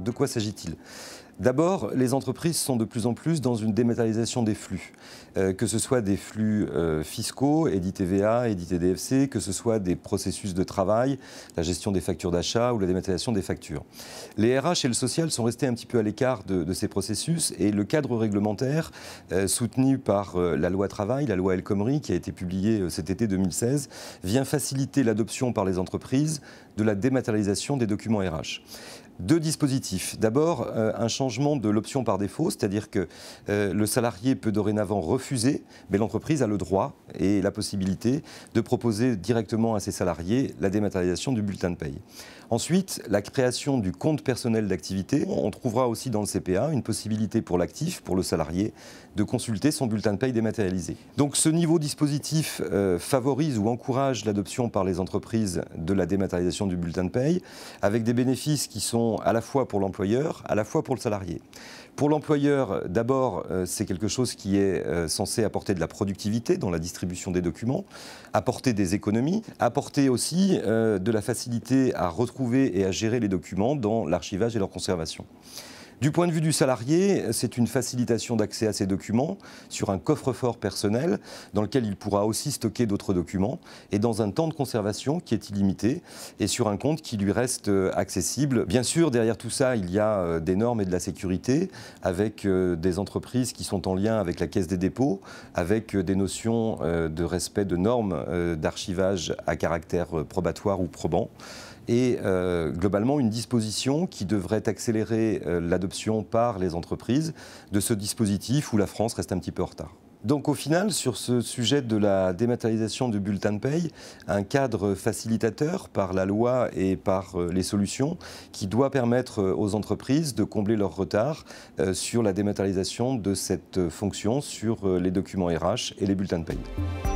de quoi s'agit-il? D'abord, les entreprises sont de plus en plus dans une dématérialisation des flux, que ce soit des flux fiscaux, EDI TVA, EDI TDFC, que ce soit des processus de travail, la gestion des factures d'achat ou la dématérialisation des factures. Les RH et le social sont restés un petit peu à l'écart de ces processus et le cadre réglementaire soutenu par la loi travail, la loi El Khomri, qui a été publiée cet été 2016, vient faciliter l'adoption par les entreprises de la dématérialisation des documents RH. Deux dispositifs. D'abord, un changement de l'option par défaut, c'est-à-dire que le salarié peut dorénavant refuser, mais l'entreprise a le droit et la possibilité de proposer directement à ses salariés la dématérialisation du bulletin de paye. Ensuite, la création du compte personnel d'activité. On trouvera aussi dans le CPA une possibilité pour l'actif, pour le salarié, de consulter son bulletin de paye dématérialisé. Donc ce niveau dispositif favorise ou encourage l'adoption par les entreprises de la dématérialisation du bulletin de paye, avec des bénéfices qui sont à la fois pour l'employeur, à la fois pour le salarié. Pour l'employeur, d'abord, c'est quelque chose qui est censé apporter de la productivité dans la distribution des documents, apporter des économies, apporter aussi de la facilité à retrouver et à gérer les documents dans l'archivage et leur conservation. Du point de vue du salarié, c'est une facilitation d'accès à ces documents sur un coffre-fort personnel dans lequel il pourra aussi stocker d'autres documents et dans un temps de conservation qui est illimité et sur un compte qui lui reste accessible. Bien sûr, derrière tout ça, il y a des normes et de la sécurité avec des entreprises qui sont en lien avec la Caisse des dépôts, avec des notions de respect de normes d'archivage à caractère probatoire ou probant. Et globalement une disposition qui devrait accélérer l'adoption par les entreprises de ce dispositif où la France reste un petit peu en retard. Donc au final, sur ce sujet de la dématérialisation du bulletin de paye, un cadre facilitateur par la loi et par les solutions qui doit permettre aux entreprises de combler leur retard sur la dématérialisation de cette fonction sur les documents RH et les bulletins de paye.